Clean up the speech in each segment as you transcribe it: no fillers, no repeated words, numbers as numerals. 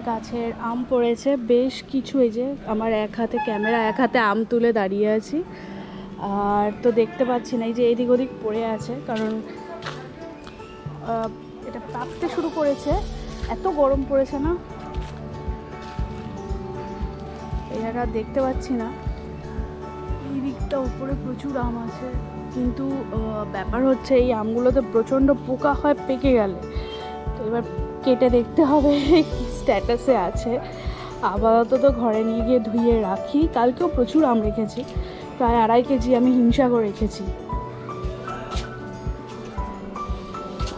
গাছের আম পড়েছে বেশ কিছু। এই যে আমার এক হাতে ক্যামেরা, এক হাতে আম তুলে দাঁড়িয়ে আছি। আর তো দেখতে পাচ্ছি না, এই যে এদিক ওদিক পড়ে আছে, কারণ এটা পাকতে শুরু করেছে। এত গরম পড়েছে না, এই জায়গা দেখতে পাচ্ছি না। এই দিকটা উপরে প্রচুর আম আছে, কিন্তু ব্যাপার হচ্ছে এই আমগুলোতে প্রচণ্ড পোকা হয় পেকে গেলে। তো এবার কেটে দেখতে হবে কি স্ট্যাটাসে আছে। আপাতত তো ঘরে নিয়ে গিয়ে ধুয়ে রাখি। কালকেও প্রচুর আম রেখেছি, প্রায় 2.5 কেজি আমি হিমসাগর রেখেছি।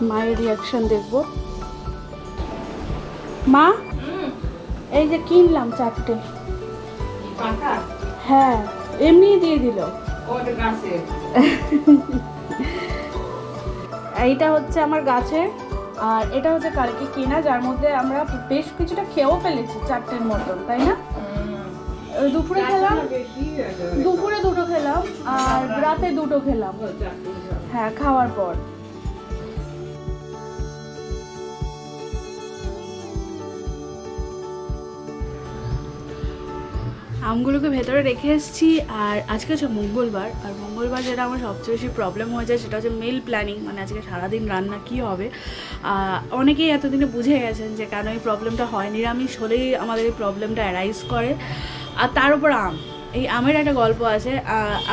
মায়ের রিয়াকশন দেখবো। মা, এই যে কিনলাম 4টে। হ্যাঁ, এমনি দিয়ে দিল। এইটা হচ্ছে আমার গাছের, আর এটা হচ্ছে কালকে কেনা, যার মধ্যে আমরা বেশ কিছুটা খেয়েও ফেলেছি, 4টের মতন, তাই না? দুপুরে খেলাম, দুপুরে 2টো খেলাম, আর রাতে 2টো খেলাম। হ্যাঁ, খাওয়ার পর। আমগুলোকে ভেতরে রেখে এসেছি। আর আজকে হচ্ছে মঙ্গলবার, আর মঙ্গলবার যেটা আমার সবচেয়ে বেশি প্রবলেম হয়ে যায় সেটা হচ্ছে মিল প্ল্যানিং, মানে আজকে সারাদিন রান্না কী হবে। অনেকেই এতদিনে বুঝে গেছেন যে কেন এই প্রবলেমটা হয়। নিরামিষ হলেই আমাদের এই প্রবলেমটা অ্যারাইজ করে। আর তার উপর আম, এই আমের একটা গল্প আছে।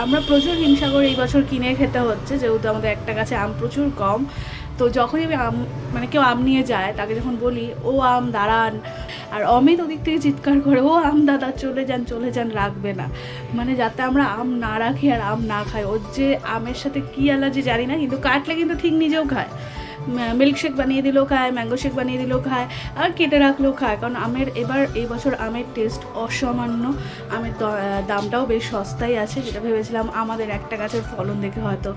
আমরা প্রচুর হিমসাগর এই বছর কিনে খেতে হচ্ছে, যেহেতু আমাদের একটা গাছে আম প্রচুর কম। তো যখনই আমি আম, মানে কেউ আম নিয়ে যায়, তাকে যখন বলি ও আম দাঁড়ান, আর অমিত ওদিক থেকে চিৎকার করে ও আম দাদা চলে যান রাখবে না, মানে যাতে আমরা আম না রাখি আর আম না খাই। ওর যে আমের সাথে কী অ্যালার্জি জানি না, কিন্তু কাটলে কিন্তু ঠিক নিজেও খায়। মিল্কশেক বানিয়ে দিলেও খায়, ম্যাঙ্গো শেক বানিয়ে দিলেও খায়, আর কেটে রাখলেও খায়। কারণ আমের এই বছর আমের টেস্ট অসামান্য। আমের দামটাও বেশ সস্তাই আছে, যেটা ভেবেছিলাম আমাদের একটা গাছের ফলন দেখে হয়তো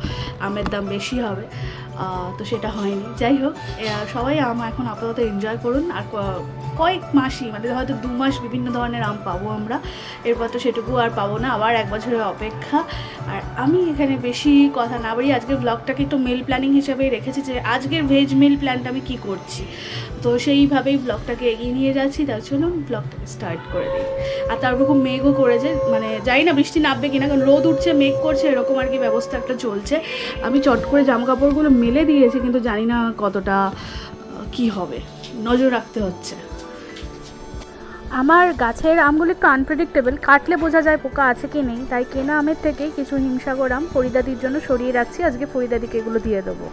আমের দাম বেশি হবে, তো সেটা হয়নি। যাই হোক, সবাই আম এখন আপাতত এনজয় করুন। আর কয়েক মাসই, মানে হয়তো 2 মাস বিভিন্ন ধরনের আম পাবো আমরা, এরপর তো সেটুকু আর পাবো না, আবার 1 বছরের অপেক্ষা। আর আমি এখানে বেশি কথা না বাড়িয়ে আজকের ব্লগটাকে একটু মিল প্ল্যানিং হিসেবেই রেখেছি, যে আজকের ভেজ মিল প্ল্যানটা আমি কী করছি। তো সেইভাবেই ব্লগটাকে এগিয়ে নিয়ে যাচ্ছি। তার জন্য ব্লগটাকে স্টার্ট করে দিই। আর তারপর খুব মেঘও করেছে, মানে জানি না বৃষ্টি নামবে কিনা, কারণ রোদ উঠছে মেঘ করছে, এরকম আর কি ব্যবস্থা একটা চলছে। আমি চট করে জামা কাপড়গুলো মেলে দিয়েছি, কিন্তু জানি না কতটা কি হবে, নজর রাখতে হচ্ছে। আমার গাছের আমগুলো একটু আনপ্রেডিক্টেবল, কাটলে বোঝা যায় পোকা আছে কি নেই। তাই কেনা আমের থেকেই কিছু হিমসাগর আম ফরিদাদির জন্য সরিয়ে রাখছি, আজকে ফরিদাদিকে এগুলো দিয়ে দেবো।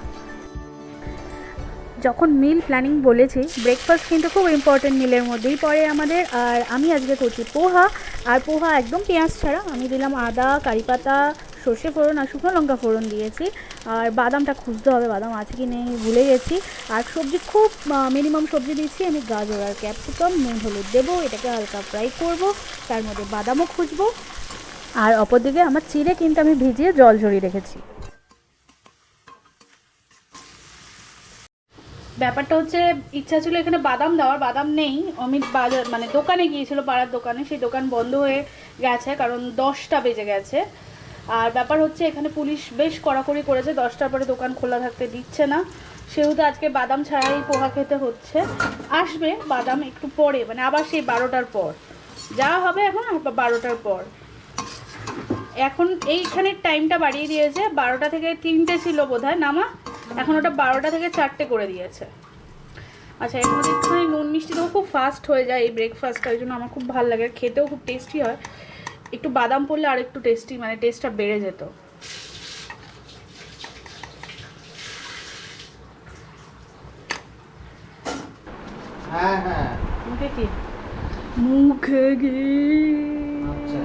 যখন মিল প্ল্যানিং বলেছি, ব্রেকফাস্ট কিন্তু খুব ইম্পর্টেন্ট মিলের মধ্যেই পড়ে আমাদের। আর আমি আজকে করছি পোহা, আর পোহা একদম পেঁয়াজ ছাড়া। আমি দিলাম আদা, কারিপাতা, সর্ষে ফোড়ন আর শুকনো লঙ্কা ফোড়ন দিয়েছি। আর বাদামটা খুঁজতে হবে, বাদাম আছে কি নেই ভুলে গেছি। আর সবজি খুব মিনিমাম সবজি দিচ্ছি আমি, গাজর আর ক্যাপসিকাম, নুন হলুদ দেবো, এটাকে হালকা ফ্রাই করব, তার মধ্যে বাদামও খুঁজবো। আর অপরদিকে আমার চিড়ে কিন্তু আমি ভিজিয়ে জল ঝরিয়ে রেখেছি। ব্যাপারটা হচ্ছে, ইচ্ছা ছিল এখানে বাদাম দেওয়ার, বাদাম নেই। অমিত বাজার মানে দোকানে গিয়েছিল, পাড়ার দোকানে, সেই দোকান বন্ধ হয়ে গেছে, কারণ 10টা বেজে গেছে। আর ব্যাপার হচ্ছে এখানে পুলিশ বেশ কড়াকড়ি করেছে, 10টার পরে দোকান খোলা থাকতে দিচ্ছে না। সেহেতু আজকে বাদাম ছাড়াই পোহা খেতে হচ্ছে। আসবে বাদাম একটু পরে, মানে আবার সেই 12টার পর যা হবে, এখন 12টার পর। এখন এইখানের টাইমটা বাড়িয়ে দিয়েছে, 12টা থেকে 3টে ছিল বোধহয় নামা, এখন ওটা 12টা থেকে 4টে করে দিয়েছে। আচ্ছা, এর মধ্যে একটুখানি নুন মিষ্টি দেবো, খুব ফাস্ট হয়ে যায় এই ব্রেকফাস্টটা, ওই জন্য আমার খুব ভালো লাগে, খেতেও খুব টেস্টি হয়। একটু বাদাম পড়লে আর একটু টেস্টি, মানে টেস্টটা বেড়ে যেত। হ্যাঁ হ্যাঁ, মুখে কি? মুখে কি? আচ্ছা।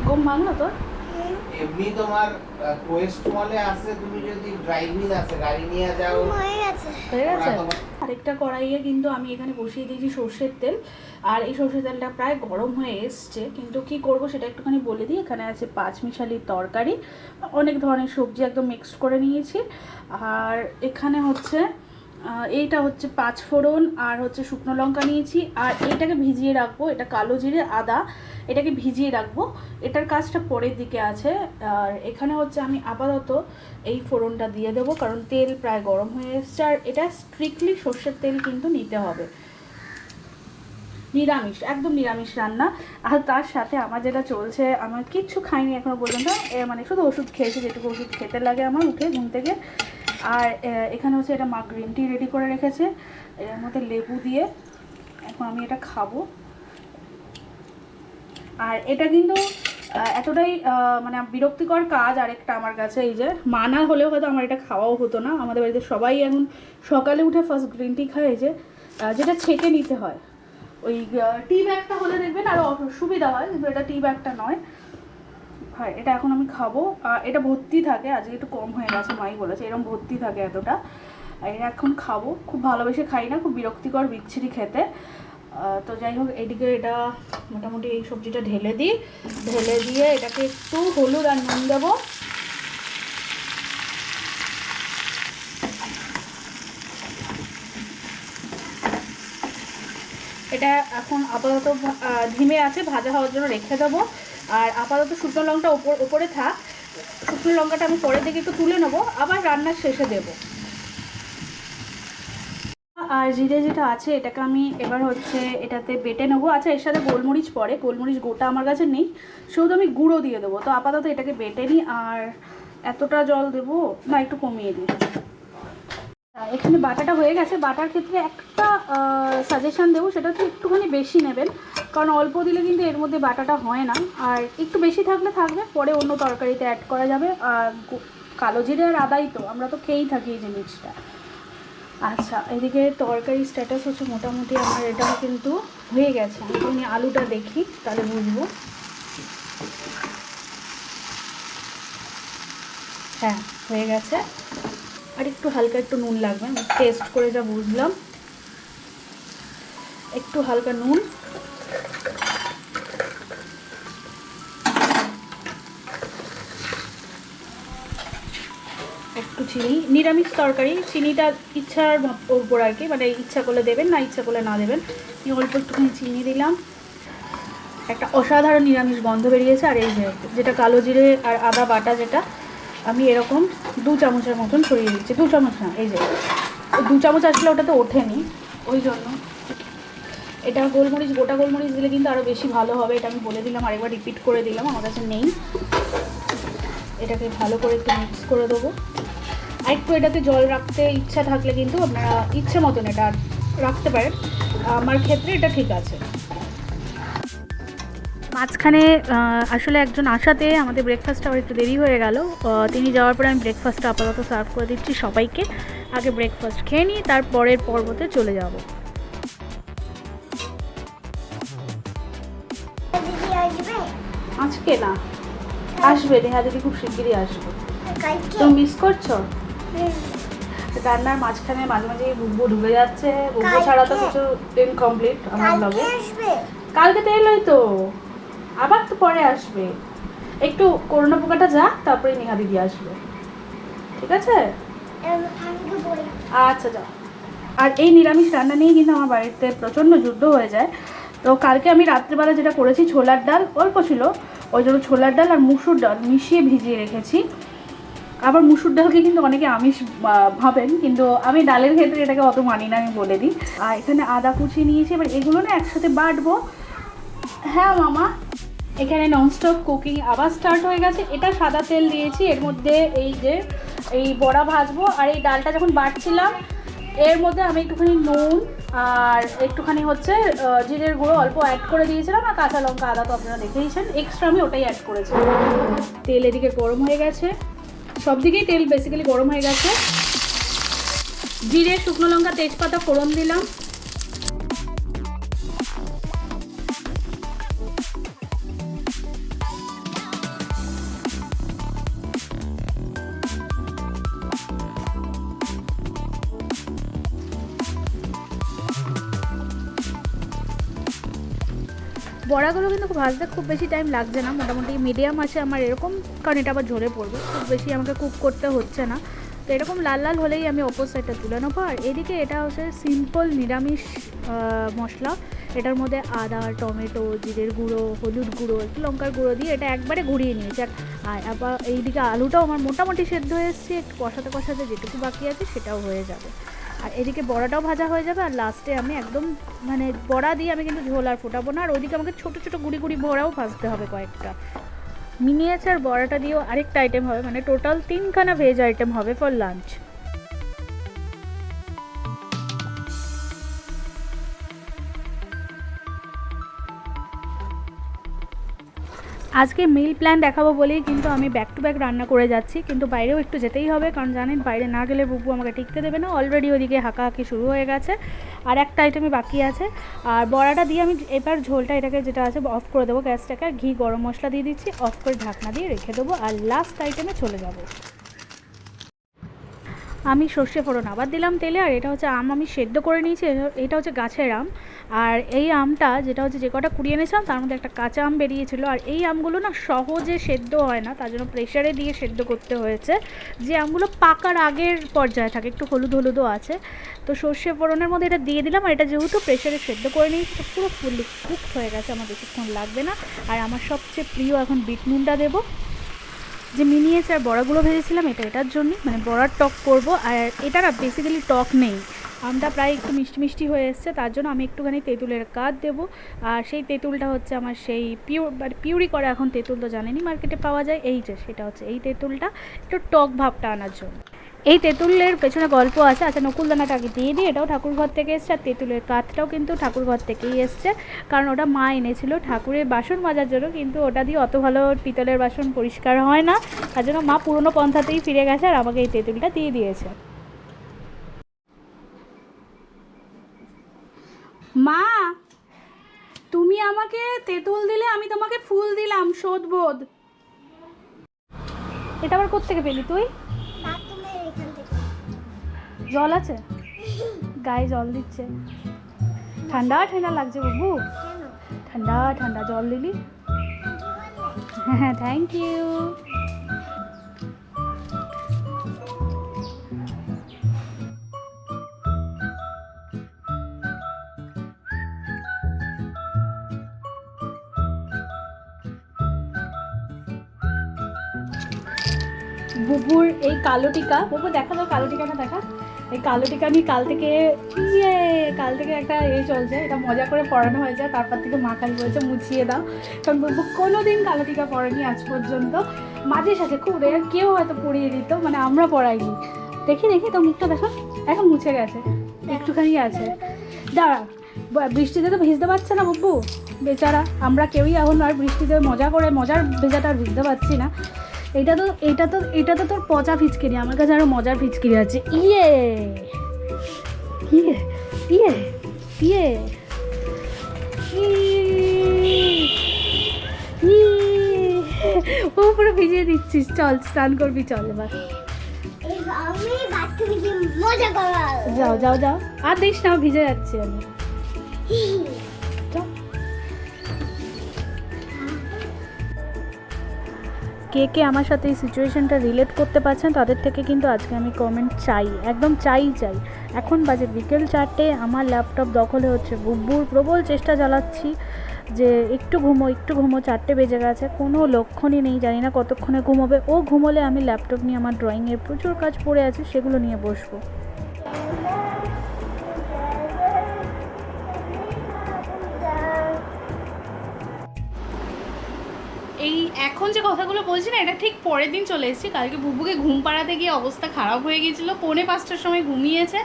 ঘুম ভাঙলো তোর? এমনি তোমার কোয়েস্ট মলে আছে, তুমি যদি ড্রাইভিং আছে গাড়ি নিয়ে যাও। হয়ে গেছে। আরেকটা কড়াইয়ে কিন্তু আমি এখানে বসিয়ে দিয়েছি সর্ষের তেল, আর এই সর্ষের তেলটা প্রায় গরম হয়ে এসছে। কিন্তু কি করব সেটা একটুখানি বলে দিই। এখানে আছে 5 মিশালি তরকারি, অনেক ধরনের সবজি একদম মিক্সড করে নিয়েছি। আর এখানে হচ্ছে এইটা হচ্ছে 5 ফোড়ন আর হচ্ছে শুকনো লঙ্কা নিয়েছি, আর এইটাকে ভিজিয়ে রাখবো, এটা কালো জিরে আদা, এটাকে ভিজিয়ে রাখবো। এটার কাজটা পরের দিকে আছে। আর এখানে হচ্ছে আমি আপাতত এই ফোড়নটা দিয়ে দেবো, কারণ তেল প্রায় গরম হয়ে এসছে। আর এটা স্ট্রিক্টলি সর্ষের তেল কিন্তু নিতে হবে, নিরামিষ, একদম নিরামিষ রান্না। আর তার সাথে আমার যেটা চলছে, আমার কিচ্ছু খাইনি এখনো পর্যন্ত, মানে শুধু ওষুধ খেয়েছি, যেটুকু ওষুধ খেতে লাগে আমার উঠে ঘুম থেকে। আর এখানে হচ্ছে এটা মা গ্রিন টি রেডি করে রেখেছে, এর মধ্যে লেবু দিয়ে এখন আমি এটা খাবো। আর এটা কিন্তু এতটাই মানে বিরক্তিকর কাজ আরেকটা আমার কাছে, এই যে মানা হলেও হয়তো আমার এটা খাওয়াও হতো না। আমাদের বাড়িতে সবাই এখন সকালে উঠে ফার্স্ট গ্রিন টি খায়, এই যে যেটা ছেঁকে নিতে হয়। ওই টি ব্যাগটা হলে দেখবেন আরও সুবিধা হয়, কিন্তু এটা টি ব্যাগটা নয়। হ্যাঁ, এটা এখন আমি খাবো। এটা ভর্তি থাকে, আজকে একটু কম হয়ে গেছে, মাই বলেছে এরকম ভর্তি থাকে এতটা। এটা এখন খাবো, খুব ভালোবেসে খাই না, খুব বিরক্তিকর বিচ্ছিরি খেতে। তো যাই হোক, এদিকে এটা মোটামুটি এই সবজিটা ঢেলে দিয়ে এটাকে একটু হলুদ আর নুন দেবো। এটা এখন আপাতত ধিমে আছে, ভাজা হওয়ার জন্য রেখে দেবো। আর আপাতত শুকনো লঙ্কা ওপরে থাক, শুকনো লঙ্কাটা আমি পরের দিকে একটু তুলে নেবো, আবার রান্নার শেষে দেবো। আর জিরে যেটা আছে এটাকে আমি এবার হচ্ছে এটাতে বেটে নেবো। আচ্ছা, এর সাথে গোলমরিচ পড়ে, গোলমরিচ গোটা আমার কাছে নেই, শুধু আমি গুঁড়ো দিয়ে দেবো। তো আপাতত এটাকে বেটে নিই। আর এতটা জল দেবো না, একটু কমিয়ে দিই। এখানে বাটাটা হয়ে গেছে। বাটার ক্ষেত্রে একটা সাজেশান দেবো, সেটা হচ্ছে একটুখানি বেশি নেবেন, কারণ অল্প দিলে কিন্তু এর মধ্যে বাটাটা হয় না। আর একটু বেশি থাকলে থাকবে, পরে অন্য তরকারিতে অ্যাড করা যাবে। আর কালো জিরে আর আদাই তো আমরা তো খেয়েই থাকি এই জিনিসটা। আচ্ছা, এদিকে তরকারি স্ট্যাটাস হচ্ছে মোটামুটি আমার এটাও কিন্তু হয়ে গেছে। আমি আলুটা দেখি, তাহলে বুঝবো। হ্যাঁ, হয়ে গেছে। আর একটু হালকা একটু নুন লাগবে, টেস্ট করে যা বুঝলাম, একটু হালকা নুন। একটু চিনি, নিরামিষ তরকারি চিনিটা ইচ্ছার উপর আর কি, মানে ইচ্ছা করলে দেবেন, না ইচ্ছা করলে না দেবেন। অল্প একটুখানি চিনি দিলাম, একটা অসাধারণ নিরামিষ গন্ধ বেরিয়েছে। আর এই যেটা কালো জিরে আর আদা বাটা, যেটা আমি এরকম 2 চামচের মতন ছড়িয়ে দিচ্ছি। 2 চামচ না, এই যে 2 চামচ আসলে ওটাতে ওঠেনি, ওই জন্য। এটা গোলমরিচ, গোটা গোলমরিচ দিলে কিন্তু আরও বেশি ভালো হবে, এটা আমি বলে দিলাম, আরেকবার রিপিট করে দিলাম, আমার কাছে নেই। এটাকে ভালো করে একটু মিক্স করে দেবো। আর একটু এটাতে জল রাখতে ইচ্ছা থাকলে কিন্তু আপনারা ইচ্ছে মতন এটা রাখতে পারেন, আমার ক্ষেত্রে এটা ঠিক আছে। মাঝখানে আসলে একজন আসাতে আমাদের ব্রেকফাস্টটা আবার একটু দেরি হয়ে গেল। তিনি যাওয়ার পরে আমি ব্রেকফাস্টটা আপাতত সার্ভ করে দিচ্ছি সবাইকে। আগে ব্রেকফাস্ট খেয়ে নিই, তারপরের পর্বতে চলে যাব। আজকে না, আসবে, নেহা দিদি খুব শিগগিরই আসবে। তুমি মিস করছো? রান্নার মাঝখানে মাঝে মাঝে বুব্বু ঢুকে যাচ্ছে, বুব্বু ছাড়া তো কিছু ইনকমপ্লিট আমার ব্লগে। কালকে তো এলোই তো, আবার তো পরে আসবে, একটু করোনা পোকাটা যাক, তারপরে নেহা দিদি আসবে, ঠিক আছে? আচ্ছা, যাও। আর এই নিরামিষ রান্না নিয়ে কিন্তু আমার বাড়িতে প্রচণ্ড যুদ্ধ হয়ে যায়। তো কালকে আমি রাত্রিবেলা যেটা করেছি, ছোলার ডাল অল্প ছিল, ওই জন্য ছোলার ডাল আর মুসুর ডাল মিশিয়ে ভিজিয়ে রেখেছি। আবার মুসুর ডালকে কিন্তু অনেকে আমিষ ভাবেন, কিন্তু আমি ডালের ক্ষেত্রে এটাকে অত মানি না, আমি বলে দিই। আর এখানে আদা কুচি নিয়েছি, এবার এগুলো না একসাথে বাটবো। হ্যাঁ মামা, এখানে ননস্টপ কুকিং আবার স্টার্ট হয়ে গেছে। এটা সাদা তেল দিয়েছি, এর মধ্যে এই যে এই বড়া ভাজবো। আর এই ডালটা যখন বাটছিলাম, এর মধ্যে আমি একটুখানি নুন আর একটুখানি হচ্ছে জিরের গুঁড়ো অল্প অ্যাড করে দিয়েছিলাম, আর কাঁচা লঙ্কা আদা তো আপনারা দেখেইছেন, এক্সট্রা আমি ওটাই অ্যাড করেছি। তেল এদিকে গরম হয়ে গেছে, সব দিকেই তেল বেসিক্যালি গরম হয়ে গেছে। জিরে, শুকনো লঙ্কা, তেজপাতা ফোড়ন দিলাম। বড়াগুলো কিন্তু ভাজতে খুব বেশি টাইম লাগছে না, মোটামুটি মিডিয়াম আছে আমার এরকম, কারণ এটা আবার ঝরে পড়বে, খুব বেশি আমাকে কুক করতে হচ্ছে না। তো এরকম লাল লাল হলেই আমি ওপর সাইডটা তুলে নেবো। আর এদিকে এটা হচ্ছে সিম্পল নিরামিষ মশলা, এটার মধ্যে আদা, টমেটো, জিরের গুঁড়ো, হলুদ গুঁড়ো, একটু লঙ্কার গুঁড়ো দিয়ে এটা একবারে ঘুরিয়ে নিয়েছি। আর আবার এইদিকে আলুটাও আমার মোটামুটি সেদ্ধ হয়ে এসছে, একটু কষাতে কষাতে যেটুকু বাকি আছে সেটাও হয়ে যাবে। আর এদিকে বড়াটাও ভাজা হয়ে যাবে। আর লাস্টে আমি একদম মানে বড়া দিয়ে আমি কিন্তু ঝোল আর ফোটাবো না। আর ওইদিকে আমাকে ছোটো ছোটো গুঁড়ি গুঁড়ি বড়াও ভাজতে হবে কয়েকটা। মিনিয়েচার বড়াটা দিয়েও আরেকটা আইটেম হবে, মানে টোটাল 3খানা ভেজ আইটেম হবে ফর লাঞ্চ। আজকে মিল প্ল্যান দেখাবো বলেই কিন্তু আমি ব্যাক টু ব্যাক রান্না করে যাচ্ছি, কিন্তু বাইরেও একটু যেতেই হবে, কারণ জানেন বাইরে না গেলে বুবু আমাকে টিকতে দেবে না। অলরেডি ওদিকে হাঁকাহাঁকি শুরু হয়ে গেছে, আর একটা আইটেমই বাকি আছে। আর বড়াটা দিয়ে আমি এবার ঝোলটা এটাকে যেটা আছে অফ করে দেবো গ্যাসটাকে, আর ঘি গরম মশলা দিয়ে দিচ্ছি, অফ করে ঢাকনা দিয়ে রেখে দেবো, আর লাস্ট আইটেমে চলে যাবো। আমি সর্ষে ফোড়ন আবার দিলাম তেলে। আর এটা হচ্ছে আম আমি সেদ্ধ করে নিয়েছি, এটা হচ্ছে গাছের আম। আর এই আমটা যেটা হচ্ছে যে কটা কুড়িয়ে এনেছিলাম তার মধ্যে একটা কাঁচা আম বেরিয়েছিল। আর এই আমগুলো না সহজে সেদ্ধ হয় না, তার জন্য প্রেশারে দিয়ে সেদ্ধ করতে হয়েছে। যে আমগুলো পাকার আগের পর্যায়ে থাকে, একটু হলুদ হলুদও আছে। তো সর্ষে ফোড়নের মধ্যে এটা দিয়ে দিলাম। আর এটা যেহেতু প্রেশারে সেদ্ধ করে নিয়েছি, তো পুরো ফুললি কুকড হয়ে গেছে, আমার বেশিক্ষণ লাগবে না। আর আমার সবচেয়ে প্রিয় এখন বিট নুনটা দেবো। যে মিনিয়েচার বড়াগুলো ভেজেছিলাম এটার জন্য, মানে বড়ার টক করব। আর এটা না বেসিক্যালি টক নেই, আমটা প্রায় একটু মিষ্টি মিষ্টি হয়ে এসছে, তার জন্য আমি একটুখানি তেঁতুলের কাঠ দেবো। আর সেই তেঁতুলটা হচ্ছে আমার সেই পিউরি করা, এখন তেঁতুল তো জানেনই মার্কেটে পাওয়া যায়, এই যে সেটা হচ্ছে এই তেঁতুলটা, একটু টক ভাবটা আনার জন্য। এই তেঁতুলের পেছনে গল্প আছে। আচ্ছা, নকুলদানাটা আগে দিয়ে দিই, এটাও ঠাকুরঘর থেকে এসছে। আর তেঁতুলের কাঠটাও কিন্তু ঠাকুরঘর থেকেই এসছে, কারণ ওটা মা এনেছিল ঠাকুরের বাসন মাজার জন্য, কিন্তু ওটা দিয়ে অত ভালো পিতলের বাসন পরিষ্কার হয় না, তার জন্য মা পুরনো পন্থাতেই ফিরে গেছে আর আমাকে এই তেঁতুলটা দিয়ে দিয়েছে। মা, তুমি আমাকে তেঁতুল দিলে, আমি তোমাকে ফুল দিলাম, শোধবোধ। এটা আবার কোত্থেকে পেলি তুই? জল আছে, গায়ে জল দিচ্ছে, ঠান্ডা ঠান্ডা লাগছে বাবু, ঠান্ডা ঠান্ডা জল দিলি। হ্যাঁ, থ্যাংক ইউ। বুবুর এই কালো টিকা, বুবু দেখা তো কালো টিকাটা দেখা। এই কালো টিকা আমি কাল থেকে একটা চলছে, এটা মজা করে পড়ানো হয়েছে। তারপর থেকে মা খালি বলছে মুছিয়ে দাও, কারণ বুবু কোনো দিন কালো টিকা পড়েনি আজ পর্যন্ত। মাঝে সাঝে খুব রেয়ার কেউ হয়তো পড়িয়ে দিত, মানে আমরা পড়াইনি। দেখি তো মুখটা দেখো, এখন মুছে গেছে, একটুখানি আছে। দাঁড়া, বৃষ্টিতে তো ভিজতে পারছে না বুবু বেচারা, আমরা কেউই এখন আর বৃষ্টিতে মজার ভেজাটা আর ভিজতে পারছি না। এটা তো তোর পচা ফিচকিরি, আমার কাছে আরো মজার ফিচকিরি আছে। ইয়ে ইয়ে ইয়ে ইয়ে ও পুরো ভিজিয়ে দিচ্ছিস, চল স্নান করবি, চল এবার যাও আর দিস না, ভিজে যাচ্ছি আমি। কে আমার সাথে এই সিচুয়েশানটা রিলেট করতে পারছেন তাদের থেকে কিন্তু আজকে আমি কমেন্ট চাই, একদম চাই। এখন বাজে বিকেল 4টে, আমার ল্যাপটপ দখলে হচ্ছে বুব্বুর, প্রবল চেষ্টা চালাচ্ছি যে একটু ঘুমো 4টে বেজে গেছে, কোনো লক্ষণই নেই, জানি না কতক্ষণে ঘুমোবে। ও ঘুমোলে আমি ল্যাপটপ নিয়ে আমার ড্রয়িংয়ের প্রচুর কাজ পড়ে আছে, সেগুলো নিয়ে বসবো। এই এখন যে কথাগুলো বলছি না, এটা ঠিক পরের দিন চলে এসেছি। কালকে বুবুকে ঘুম পাড়াতে গিয়ে অবস্থা খারাপ হয়ে গিয়েছিলো, 4:45টার সময় ঘুমিয়েছে।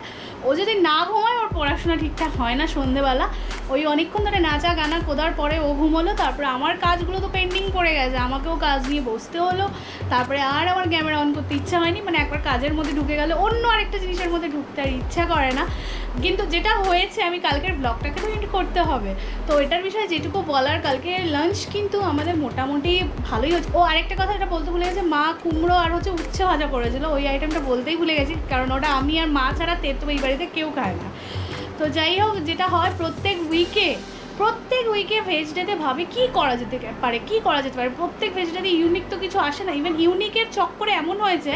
ও যদি না ঘুমায় ওর পড়াশোনা ঠিকঠাক হয় না সন্ধেবেলা। ওই অনেকক্ষণ ধরে নাচা গানা কোদার পরে ও ঘুমোলো, তারপরে আমার কাজগুলো তো পেন্ডিং পড়ে গেছে, আমাকেও কাজ নিয়ে বসতে হলো। তারপরে আর আমার ক্যামেরা অন করতে ইচ্ছা হয়নি, মানে একবার কাজের মধ্যে ঢুকে গেলে অন্য আরেকটা জিনিসের মধ্যে ঢুকতে আর ইচ্ছা করে না। কিন্তু যেটা হয়েছে, আমি কালকের ব্লগটাকে তো এডিট করতে হবে, তো এটার বিষয়ে যেটুকু বলার, কালকে লাঞ্চ কিন্তু আমাদের মোটামুটি ভালোই হচ্ছে। ও আরেকটা কথা এটা বলতে ভুলে গেছে, মা কুমড়ো আর হচ্ছে উচ্ছে ভাজা করেছিল, ওই আইটেমটা বলতেই ভুলে গেছি, কারণ ওটা আমি আর মা ছাড়া তেতো এই বাড়িতে কেউ খায় না। তো যাই হোক, যেটা হয় প্রত্যেক উইকে প্রত্যেক উইকে ভেজ ডেতে ভাবে কী করা যেতে পারে, কী করা যেতে পারে। প্রত্যেক ভেজ ডেতে ইউনিক তো কিছু আসে না। ইভেন ইউনিকের চক্করে এমন হয়েছে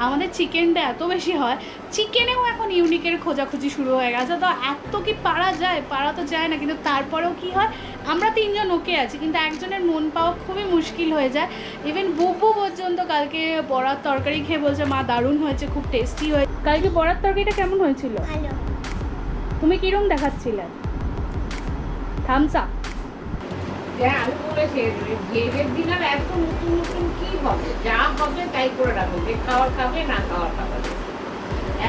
আমাদের চিকেনটা এত বেশি হয়, চিকেনেও এখন ইউনিকের খোঁজাখুঁজি শুরু হয়ে গেছে। তো এত কি পারা যায়? পারা তো যায় না, কিন্তু তারপরেও কি হয়, আমরা 3 জন ওকে আছি, কিন্তু একজনের মন পাওয়া খুবই মুশকিল হয়ে যায়। ইভেন বুবু পর্যন্ত কালকে বড়ার তরকারি খেয়ে বলছে মা দারুণ হয়েছে, খুব টেস্টি হয়েছে। কালকে বড়ার তরকারিটা কেমন হয়েছিল? ভালো। তুমি কিরম দেখাচ্ছিলে? Thums up. আমি বলেছি ভেজের দিন আর এত নতুন নতুন কি হবে, যা হবে তাই করে রাখবে, যে খাওয়ার খাবে না খাওয়ার খাবে,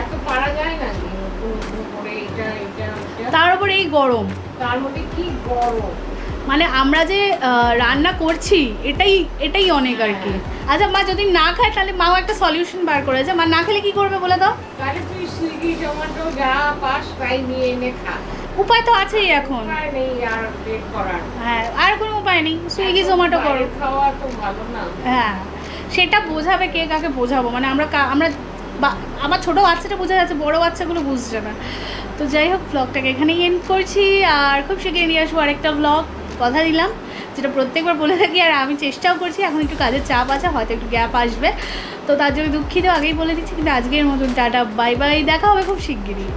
এত পারা যায় না কি নতুন নতুন করে এটা এটা এটা। তার উপর এই গরম, তার মধ্যে কি গরম। মানে আমরা যে রান্না করছি এটাই অনেক আর কি। আচ্ছা মা যদি না খায় তাহলে মাও একটা সলিউশন বার করেছে, মা না খেলে কি করবে বলে দাও? তাহলে তুই সুইগি জোম্যাটো যা পাস তাই নিয়ে এনে খা। উপায় তো আছেই এখন। উপায় নেই আর বের করার। হ্যাঁ, আর কোনো উপায় নেই, সুইগি জোম্যাটো করো। বাইরে খাওয়া তো ভালো না। হ্যাঁ, সেটা বোঝাবে কে কাকে বোঝাবো, মানে আমরা আমার ছোটো বাচ্চাটা বোঝা যাচ্ছে, বড়ো বাচ্চাগুলো বুঝছে না। তো যাই হোক, ব্লগটাকে এখানেই এন্ড করছি, আর খুব শীঘ্রই নিয়ে আসবো আরেকটা ব্লগ, কথা দিলাম, যেটা প্রত্যেকবার বলে থাকি। আর আমি চেষ্টাও করছি, এখন একটু কাজের চাপ আছে, হয়তো একটু গ্যাপ আসবে, তো তার জন্য দুঃখিত আগেই বলে দিচ্ছি। কিন্তু আজকের মতন টাটা, বাই বাই, দেখা হবে খুব শিগগিরই।